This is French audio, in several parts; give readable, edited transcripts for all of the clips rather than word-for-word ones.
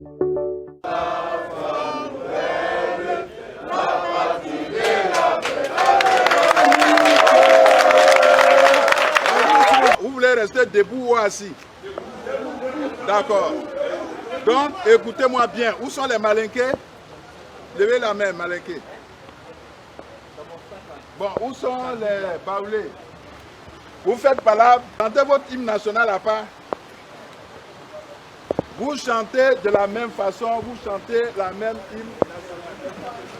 Vous voulez rester debout ou assis? D'accord. Donc, écoutez-moi bien. Où sont les malinqués? Levez la main, malinqués. Bon, où sont les baoulés? Vous faites pas là, chantez votre hymne national à part. Vous chantez de la même façon, vous chantez la même hymne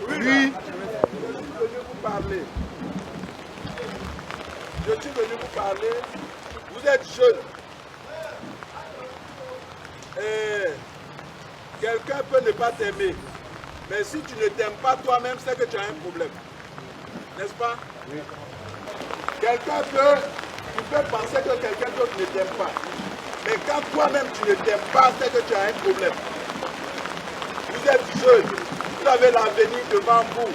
nationale. Lui, je suis venu vous parler. Je suis venu vous parler. Vous êtes jeune. Et quelqu'un peut ne pas t'aimer. Mais si tu ne t'aimes pas toi-même, c'est que tu as un problème. N'est-ce pas? Oui. Quelqu'un peut, tu peux penser que quelqu'un d'autre ne t'aime pas. Mais quand toi-même tu ne t'aimes pas, c'est que tu as un problème. Vous êtes jeune, vous avez l'avenir devant vous.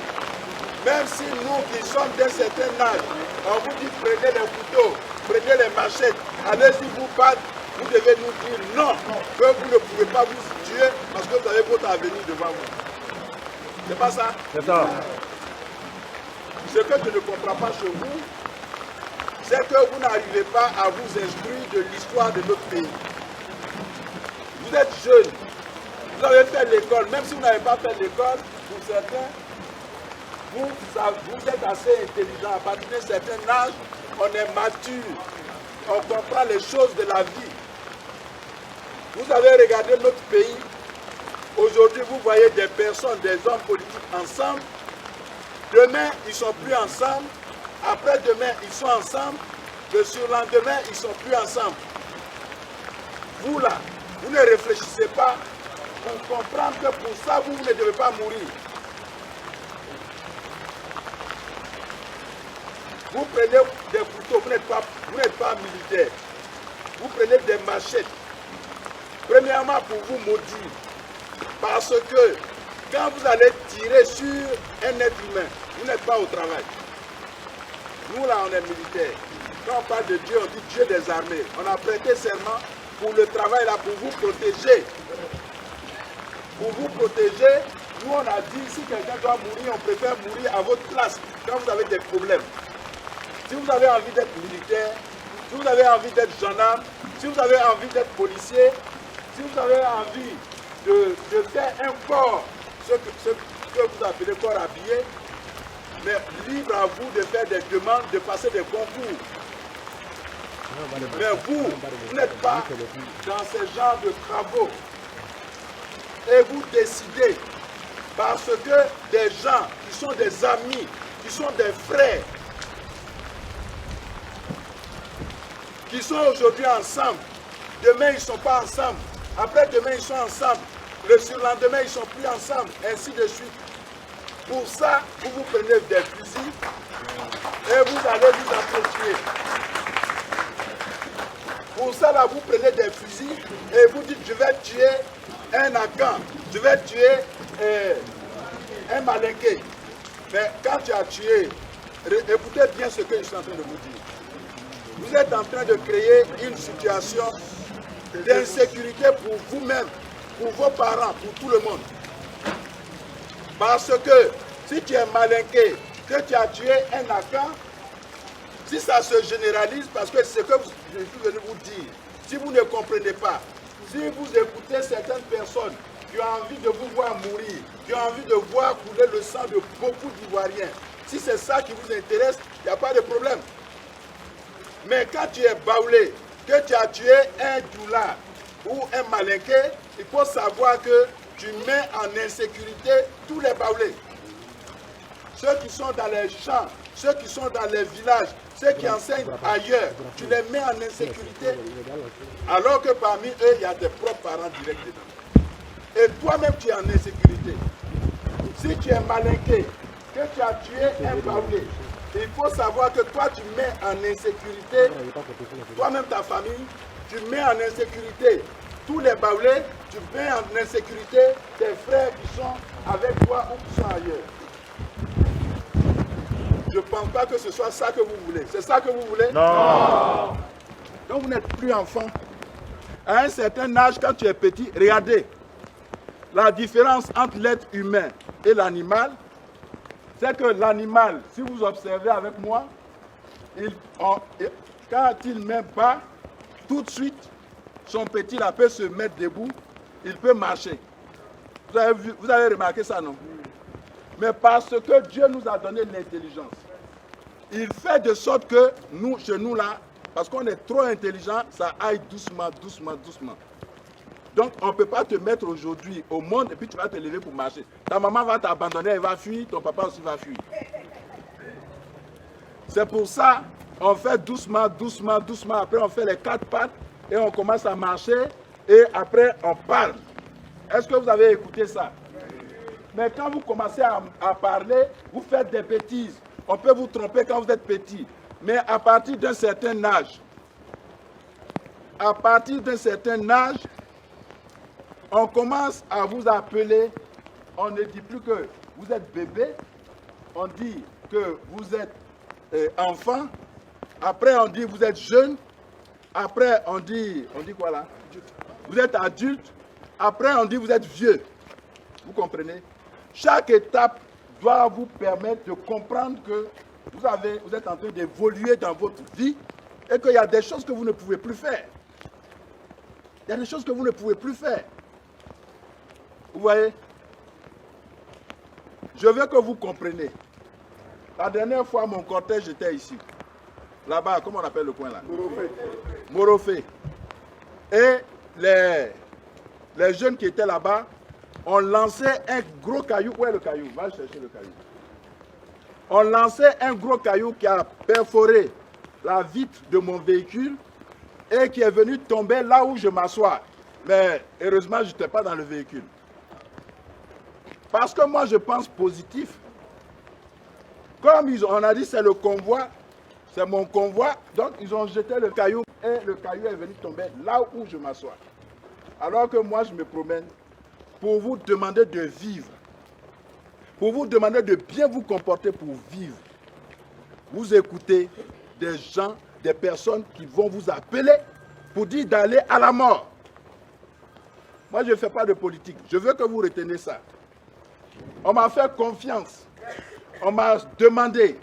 Même si nous qui sommes d'un certain âge, on vous dit prenez les couteaux, prenez les machettes, allez-y vous battre, vous devez nous dire non, que vous ne pouvez pas vous tuer parce que vous avez votre avenir devant vous. C'est pas ça? C'est ça. Ce que je ne comprends pas chez vous, c'est que vous n'arrivez pas à vous instruire de l'histoire de notre pays. Vous êtes jeune, vous avez fait l'école, même si vous n'avez pas fait l'école, pour certains, vous êtes assez intelligent. À partir d'un certain âge, on est mature, on comprend les choses de la vie. Vous avez regardé notre pays, aujourd'hui vous voyez des personnes, des hommes politiques ensemble, demain ils ne sont plus ensemble, après-demain ils sont ensemble, le surlendemain ils ne sont plus ensemble. Vous là, vous ne réfléchissez pas pour comprendre que pour ça vous ne devez pas mourir. Vous prenez des couteaux, vous n'êtes pas militaire. Vous prenez des machettes. Premièrement pour vous maudire. Parce que quand vous allez tirer sur un être humain, vous n'êtes pas au travail. Nous là on est militaires. Quand on parle de Dieu, on dit Dieu des armées. On a prêté serment pour le travail là, pour vous protéger. Pour vous protéger, nous on a dit si quelqu'un doit mourir, on préfère mourir à votre place quand vous avez des problèmes. Si vous avez envie d'être militaire, si vous avez envie d'être gendarme, si vous avez envie d'être policier, si vous avez envie de faire un corps, ce que vous appelez corps habillé, mais libre à vous de faire des demandes, de passer des concours. Mais vous n'êtes pas dans ce genre de travaux. Et vous décidez, parce que des gens qui sont des amis, qui sont des frères, qui sont aujourd'hui ensemble, demain ils ne sont pas ensemble, après-demain ils sont ensemble, le surlendemain ils ne sont plus ensemble, ainsi de suite. Pour ça, vous vous prenez des fusils et vous allez vous approcher. Pour ça, là, vous prenez des fusils et vous dites, je vais tuer un Akan, je vais tuer un Malinké. Mais quand tu as tué, écoutez bien ce que je suis en train de vous dire. Vous êtes en train de créer une situation d'insécurité pour vous-même, pour vos parents, pour tout le monde. Parce que si tu es malinqué, que tu as tué un Akan, si ça se généralise, parce que c'est ce que je suis venu vous dire, si vous ne comprenez pas, si vous écoutez certaines personnes qui ont envie de vous voir mourir, qui ont envie de voir couler le sang de beaucoup d'Ivoiriens, si c'est ça qui vous intéresse, il n'y a pas de problème. Mais quand tu es baoulé, que tu as tué un doulard ou un malinqué, il faut savoir que tu mets en insécurité tous les baoulés. Ceux qui sont dans les champs, ceux qui sont dans les villages, ceux qui enseignent ailleurs, tu les mets en insécurité, alors que parmi eux, il y a tes propres parents directs dedans. Et toi-même, tu es en insécurité. Si tu es malinqué, que tu as tué un baoulé, il faut savoir que toi, tu mets en insécurité, toi-même, ta famille, tu mets en insécurité tous les baoulés, tu mets en insécurité tes frères qui sont avec toi ou qui sont ailleurs. Je ne pense pas que ce soit ça que vous voulez. C'est ça que vous voulez? Non. Donc vous n'êtes plus enfant. À un certain âge, quand tu es petit, regardez. La différence entre l'être humain et l'animal, c'est que l'animal, si vous observez avec moi, quand il met bas, tout de suite, son petit là peut se mettre debout, il peut marcher. Vous avez remarqué ça, non? Mais parce que Dieu nous a donné l'intelligence, il fait de sorte que nous, chez nous là, parce qu'on est trop intelligent, ça aille doucement, doucement, doucement. Donc, on ne peut pas te mettre aujourd'hui au monde et puis tu vas te lever pour marcher. Ta maman va t'abandonner, elle va fuir, ton papa aussi va fuir. C'est pour ça on fait doucement, doucement, doucement. Après, on fait les 4 pattes et on commence à marcher et après, on parle. Est-ce que vous avez écouté ça? Mais quand vous commencez à parler, vous faites des bêtises. On peut vous tromper quand vous êtes petit. Mais à partir d'un certain âge, on commence à vous appeler, on ne dit plus que vous êtes bébé, on dit que vous êtes enfant, après on dit vous êtes jeune, après on dit quoi là? Vous êtes adulte, après on dit vous êtes vieux. Vous comprenez? Chaque étape doit vous permettre de comprendre que vous êtes en train d'évoluer dans votre vie et qu'il y a des choses que vous ne pouvez plus faire. Il y a des choses que vous ne pouvez plus faire. Vous voyez? Je veux que vous compreniez. La dernière fois, mon cortège était ici. Là-bas, comment on appelle le coin là? Morofé. Morofé. Et les jeunes qui étaient là-bas ont lancé un gros caillou. Où est le caillou? Va chercher le caillou. On lançait un gros caillou qui a perforé la vitre de mon véhicule et qui est venu tomber là où je m'assois. Mais heureusement, je n'étais pas dans le véhicule. Parce que moi, je pense positif. Comme on a dit c'est le convoi, c'est mon convoi, donc ils ont jeté le caillou et le caillou est venu tomber là où je m'assois. Alors que moi, je me promène pour vous demander de vivre, pour vous demander de bien vous comporter pour vivre. Vous écoutez des gens, des personnes qui vont vous appeler pour dire d'aller à la mort. Moi, je ne fais pas de politique. Je veux que vous reteniez ça. On m'a fait confiance. On m'a demandé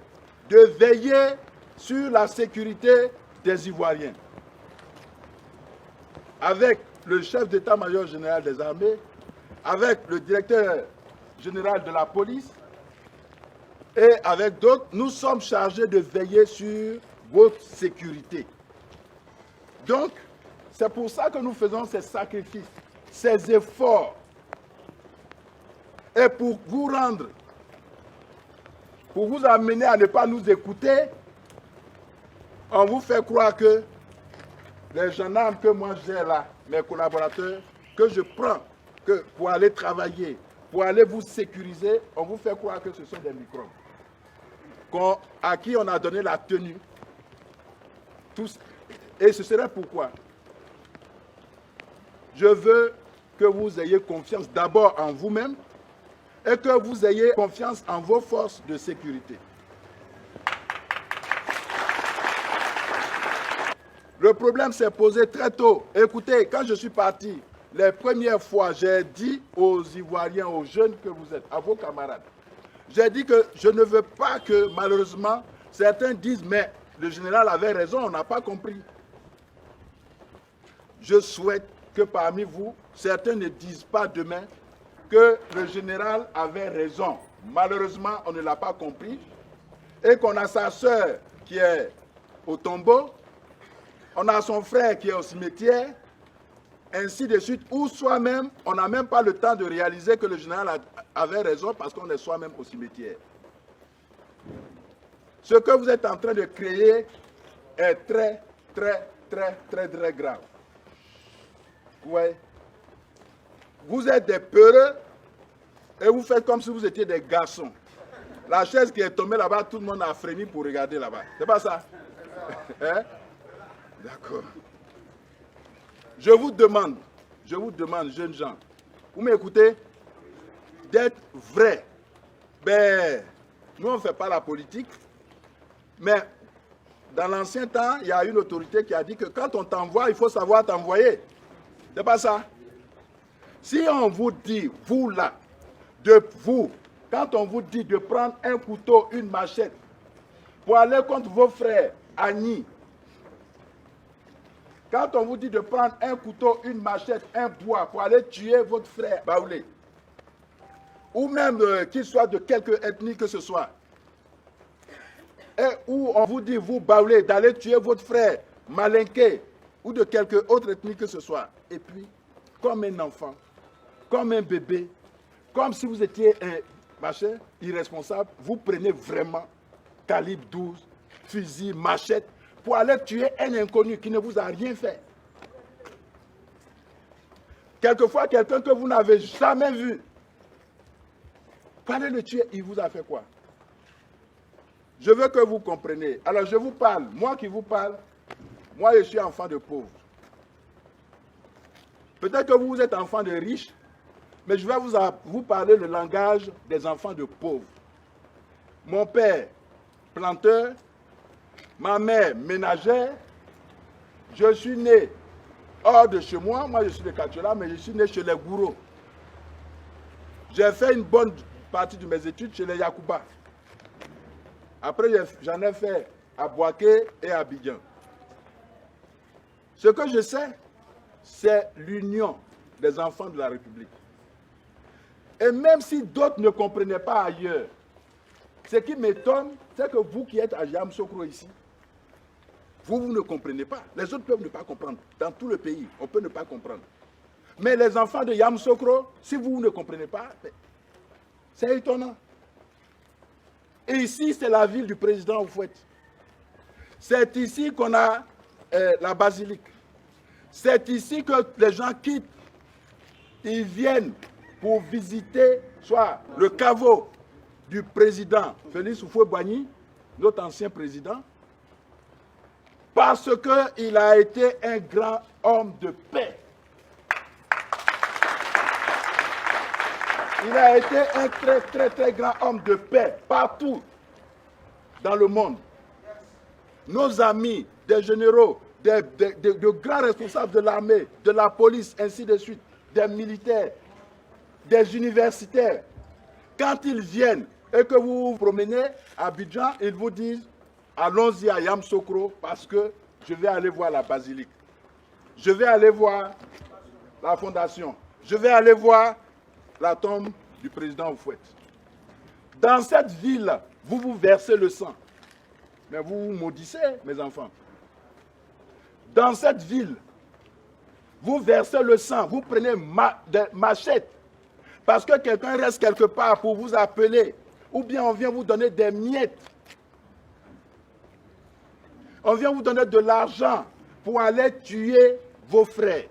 de veiller sur la sécurité des Ivoiriens. Avec le chef d'état-major général des armées, avec le directeur général de la police et avec d'autres, nous sommes chargés de veiller sur votre sécurité. Donc, c'est pour ça que nous faisons ces sacrifices, ces efforts. Et pour vous rendre, pour vous amener à ne pas nous écouter, on vous fait croire que les gendarmes que moi j'ai là, mes collaborateurs, que je prends pour aller travailler, pour aller vous sécuriser, on vous fait croire que ce sont des microbes. À qui on a donné la tenue. Tous, et ce serait pourquoi je veux que vous ayez confiance d'abord en vous-même et que vous ayez confiance en vos forces de sécurité. Le problème s'est posé très tôt. Écoutez, quand je suis parti, les premières fois, j'ai dit aux Ivoiriens, aux jeunes que vous êtes, à vos camarades, j'ai dit que je ne veux pas que, malheureusement, certains disent, mais le général avait raison, on n'a pas compris. Je souhaite que parmi vous, certains ne disent pas demain que le général avait raison. Malheureusement, on ne l'a pas compris. Et qu'on a sa sœur qui est au tombeau, on a son frère qui est au cimetière, ainsi de suite, ou soi-même, on n'a même pas le temps de réaliser que le général avait raison parce qu'on est soi-même au cimetière. Ce que vous êtes en train de créer est très, très, très, très, très grave. Ouais. Vous êtes des peureux et vous faites comme si vous étiez des garçons. La chaise qui est tombée là-bas, tout le monde a frémi pour regarder là-bas. C'est pas ça? Hein? D'accord. Je vous demande, jeunes gens, vous m'écoutez, d'être vrai. Ben, nous, on ne fait pas la politique, mais dans l'ancien temps, il y a une autorité qui a dit que quand on t'envoie, il faut savoir t'envoyer. C'est pas ça? Si on vous dit, vous là, quand on vous dit de prendre un couteau, une machette, pour aller contre vos frères, Agni, quand on vous dit de prendre un couteau, une machette, un bois, pour aller tuer votre frère Baoulé, ou même qu'il soit de quelque ethnie que ce soit, et où on vous dit, vous Baoulé, d'aller tuer votre frère Malinké, ou de quelque autre ethnie que ce soit, et puis, comme un enfant, comme un bébé, comme si vous étiez un machin irresponsable, vous prenez vraiment calibre 12, fusil, machette, pour aller tuer un inconnu qui ne vous a rien fait. Quelquefois, quelqu'un que vous n'avez jamais vu, pour aller le tuer, il vous a fait quoi? Je veux que vous compreniez. Alors je vous parle, moi qui vous parle, moi je suis enfant de pauvre. Peut-être que vous êtes enfant de riches, mais je vais vous parler le langage des enfants de pauvres. Mon père, planteur, ma mère, ménagère, je suis né hors de chez moi, moi je suis de Katola, mais je suis né chez les Gourous. J'ai fait une bonne partie de mes études chez les Yakouba. Après, j'en ai fait à Boaké et à Abidjan. Ce que je sais, c'est l'union des enfants de la République. Et même si d'autres ne comprenaient pas ailleurs, ce qui m'étonne, c'est que vous qui êtes à Yamoussoukro ici, vous ne comprenez pas. Les autres peuvent ne pas comprendre. Dans tout le pays, on peut ne pas comprendre. Mais les enfants de Yamoussoukro, si vous ne comprenez pas, c'est étonnant. Et ici, c'est la ville du président Oufouette. C'est ici qu'on a la basilique. C'est ici que les gens quittent. Ils viennent pour visiter soit le caveau du président Félix Houphouët-Boigny, notre ancien président, parce qu'il a été un grand homme de paix. Il a été un très, très, très grand homme de paix partout dans le monde. Nos amis, des généraux, de grands responsables de l'armée, de la police, ainsi de suite, des militaires, des universitaires, quand ils viennent et que vous vous promenez à Abidjan, ils vous disent « Allons-y à Yamoussoukro parce que je vais aller voir la basilique. Je vais aller voir la fondation. Je vais aller voir la tombe du président Oufouët. » Dans cette ville, vous vous versez le sang. Mais vous vous maudissez, mes enfants. Dans cette ville, vous versez le sang, vous prenez des machettes, parce que quelqu'un reste quelque part pour vous appeler, ou bien on vient vous donner des miettes. On vient vous donner de l'argent pour aller tuer vos frères.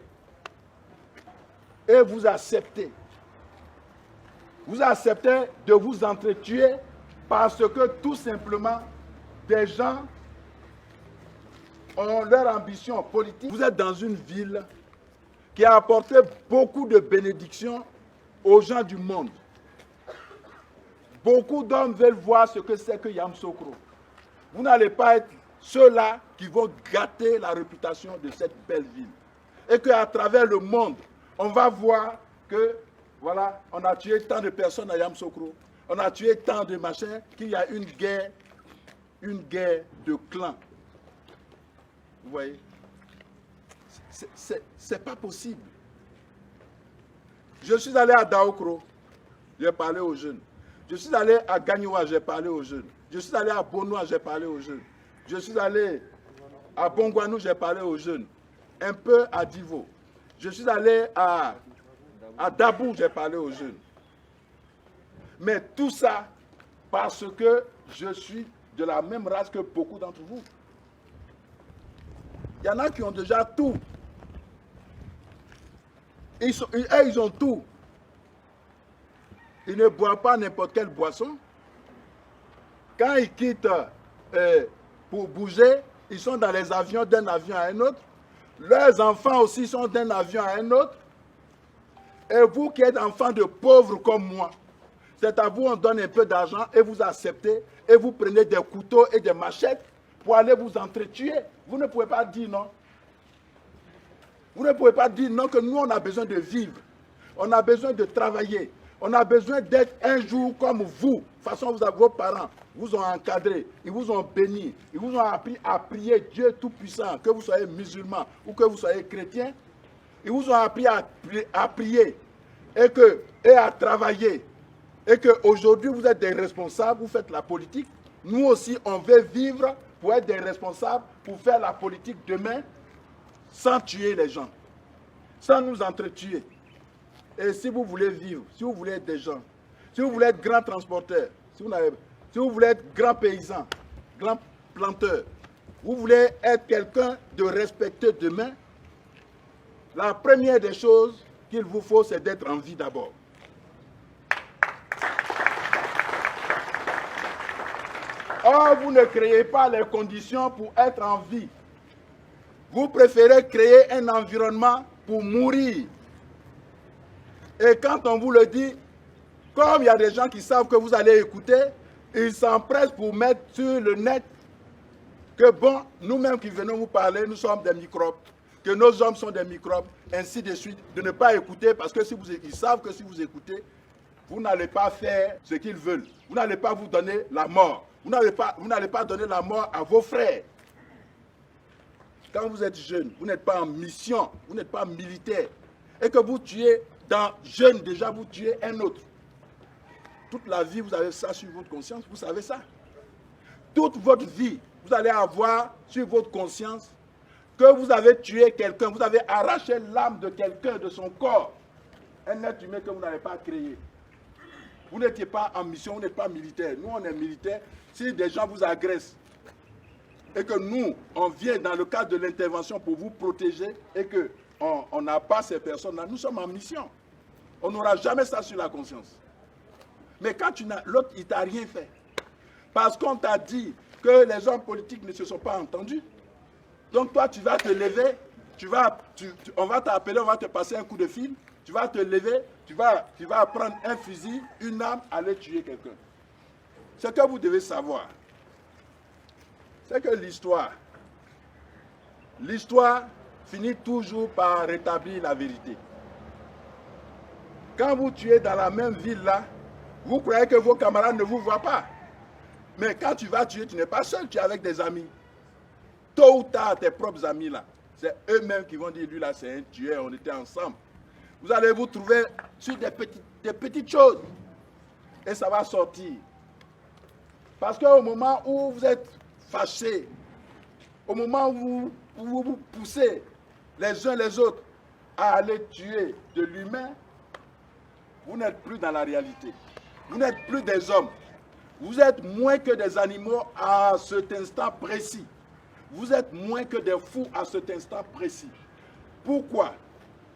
Et vous acceptez. Vous acceptez de vous entretuer parce que tout simplement, des gens ont leur ambition politique. Vous êtes dans une ville qui a apporté beaucoup de bénédictions aux gens du monde. Beaucoup d'hommes veulent voir ce que c'est que Yamoussoukro. Vous n'allez pas être ceux-là qui vont gâter la réputation de cette belle ville. Et qu'à travers le monde, on va voir que, voilà, on a tué tant de personnes à Yamoussoukro, on a tué tant de machins, qu'il y a une guerre de clans. Vous voyez? C'est pas possible. Je suis allé à Daokro, j'ai parlé aux jeunes. Je suis allé à Gagnoua, j'ai parlé aux jeunes. Je suis allé à Bonoua, j'ai parlé aux jeunes. Je suis allé à Bongwanou, j'ai parlé aux jeunes. Un peu à Divo. Je suis allé à Dabou, j'ai parlé aux jeunes. Mais tout ça parce que je suis de la même race que beaucoup d'entre vous. Il y en a qui ont déjà tout. Ils ont tout. Ils ne boivent pas n'importe quelle boisson. Quand ils quittent pour bouger, ils sont dans les avions d'un avion à un autre. Leurs enfants aussi sont d'un avion à un autre. Et vous qui êtes enfants de pauvres comme moi, c'est à vous on donne un peu d'argent et vous acceptez et vous prenez des couteaux et des machettes pour aller vous entretuer. Vous ne pouvez pas dire non. Vous ne pouvez pas dire non que nous on a besoin de vivre. On a besoin de travailler. On a besoin d'être un jour comme vous. De toute façon, vos parents vous ont encadré, ils vous ont béni, ils vous ont appris à prier Dieu Tout-Puissant, que vous soyez musulman ou que vous soyez chrétien. Ils vous ont appris à prier et à travailler. Et qu'aujourd'hui, vous êtes des responsables, vous faites la politique. Nous aussi, on veut vivre pour être des responsables, pour faire la politique demain, sans tuer les gens, sans nous entretuer. Et si vous voulez vivre, si vous voulez être des gens, si vous voulez être grand transporteur, si vous voulez être grand paysan, grand planteur, vous voulez être quelqu'un de respecté demain, la première des choses qu'il vous faut, c'est d'être en vie d'abord. Or, vous ne créez pas les conditions pour être en vie. Vous préférez créer un environnement pour mourir. Et quand on vous le dit, comme il y a des gens qui savent que vous allez écouter, ils s'empressent pour mettre sur le net que bon, nous-mêmes qui venons vous parler, nous sommes des microbes, que nos hommes sont des microbes, ainsi de suite, de ne pas écouter, parce que ils savent que si vous écoutez, vous n'allez pas faire ce qu'ils veulent. Vous n'allez pas vous donner la mort. Vous n'allez pas donner la mort à vos frères. Quand vous êtes jeune, vous n'êtes pas en mission, vous n'êtes pas militaire, et que vous tuez, jeune déjà, vous tuez un autre. Toute la vie, vous avez ça sur votre conscience, vous savez ça. Toute votre vie, vous allez avoir sur votre conscience que vous avez tué quelqu'un, vous avez arraché l'âme de quelqu'un de son corps. Un être humain que vous n'avez pas créé. Vous n'étiez pas en mission, vous n'êtes pas militaire. Nous, on est militaire. Si des gens vous agressent et que nous, on vient dans le cadre de l'intervention pour vous protéger et qu'on n'a pas ces personnes-là, nous sommes en mission. On n'aura jamais ça sur la conscience. Mais quand l'autre, il ne t'a rien fait. Parce qu'on t'a dit que les hommes politiques ne se sont pas entendus. Donc toi, tu vas te lever, on va t'appeler, on va te passer un coup de fil, tu vas te lever, tu vas prendre un fusil, une arme, aller tuer quelqu'un. Ce que vous devez savoir, c'est que l'histoire finit toujours par rétablir la vérité. Quand vous tuez dans la même ville là, vous croyez que vos camarades ne vous voient pas. Mais quand tu vas tuer, tu n'es pas seul, tu es avec des amis. Tôt ou tard, tes propres amis là, c'est eux-mêmes qui vont dire, lui là c'est un tueur, on était ensemble. Vous allez vous trouver sur des petites choses. Et ça va sortir. Parce qu'au moment où vous êtes fâchés, au moment où vous vous poussez les uns les autres à aller tuer de l'humain, vous n'êtes plus dans la réalité. Vous n'êtes plus des hommes. Vous êtes moins que des animaux à cet instant précis. Vous êtes moins que des fous à cet instant précis. Pourquoi?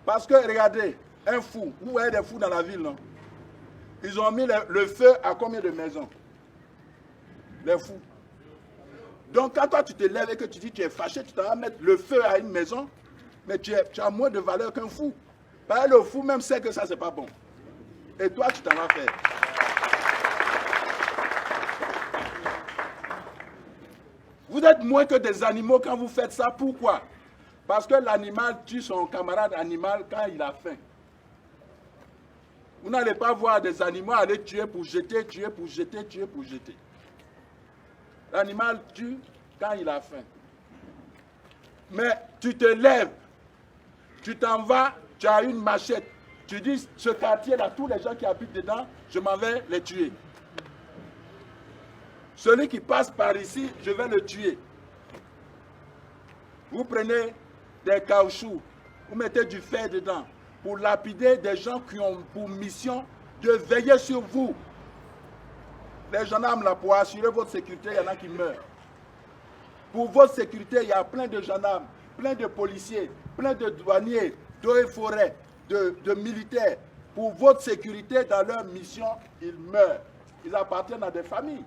Parce que, regardez, un fou, vous voyez des fous dans la ville, non? Ils ont mis le feu à combien de maisons? Les fous. Donc, quand toi, tu te lèves et que tu dis que tu es fâché, tu vas mettre le feu à une maison, mais tu as moins de valeur qu'un fou. Parce que le fou même sait que ça, c'est pas bon. Et toi, tu t'en vas faire. Vous êtes moins que des animaux quand vous faites ça. Pourquoi? Parce que l'animal tue son camarade animal quand il a faim. Vous n'allez pas voir des animaux aller tuer pour jeter, tuer pour jeter, tuer pour jeter. L'animal tue quand il a faim. Mais tu te lèves, tu t'en vas, tu as une machette. Tu dis, ce quartier-là, tous les gens qui habitent dedans, je m'en vais les tuer. Celui qui passe par ici, je vais le tuer. Vous prenez des caoutchoucs, vous mettez du fer dedans pour lapider des gens qui ont pour mission de veiller sur vous. Les gendarmes, là, pour assurer votre sécurité, il y en a qui meurent. Pour votre sécurité, il y a plein de gendarmes, plein de policiers, plein de douaniers, d'eau et forêt, de militaires. Pour votre sécurité, dans leur mission, ils meurent. Ils appartiennent à des familles.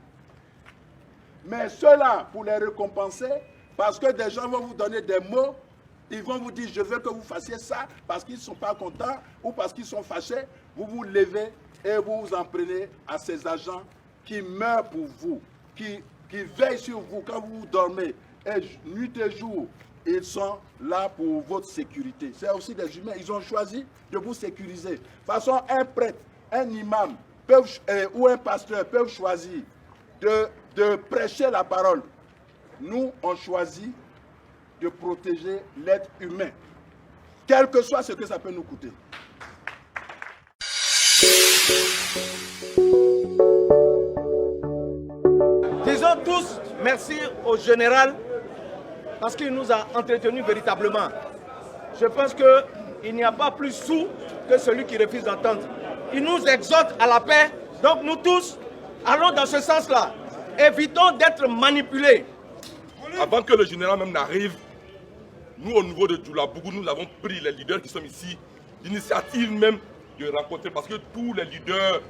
Mais ceux-là, pour les récompenser, parce que des gens vont vous donner des mots, ils vont vous dire, je veux que vous fassiez ça, parce qu'ils ne sont pas contents, ou parce qu'ils sont fâchés, vous vous levez et vous vous en prenez à ces agents qui meurent pour vous, qui veillent sur vous quand vous dormez, et nuit et jour, Ils sont là pour votre sécurité. C'est aussi des humains. Ils ont choisi de vous sécuriser. De toute façon, un prêtre, un imam ou un pasteur peuvent choisir de prêcher la parole. Nous, on choisit de protéger l'être humain, quel que soit ce que ça peut nous coûter. Disons tous merci au général parce qu'il nous a entretenus véritablement. Je pense qu'il n'y a pas plus sourd que celui qui refuse d'entendre. Il nous exhorte à la paix, donc nous tous allons dans ce sens-là. Évitons d'être manipulés. Avant que le général même n'arrive, nous au niveau de Djoulabougou, nous avons pris les leaders qui sont ici, l'initiative même de rencontrer, parce que tous les leaders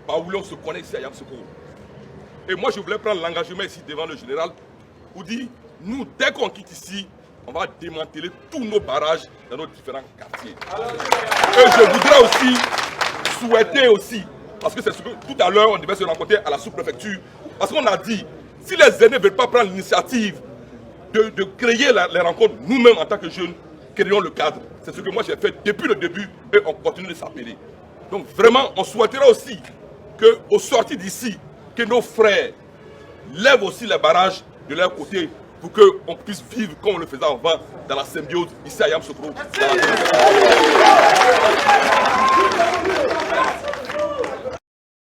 baoulés, on se connaît ici à Yamoussoukro. Et moi je voulais prendre l'engagement ici devant le général pour dire, nous dès qu'on quitte ici, on va démanteler tous nos barrages dans nos différents quartiers. Et je voudrais aussi souhaiter aussi, parce que c'est ce que tout à l'heure on devait se rencontrer à la sous-préfecture, parce qu'on a dit, si les aînés ne veulent pas prendre l'initiative de créer les rencontres, nous-mêmes en tant que jeunes, créons le cadre. C'est ce que moi j'ai fait depuis le début et on continue de s'appeler. Donc vraiment, on souhaiterait aussi qu'au sortir d'ici, que nos frères lèvent aussi les barrages de leur côté pour qu'on puisse vivre comme on le faisait avant dans la symbiose ici à Yamoussoukro.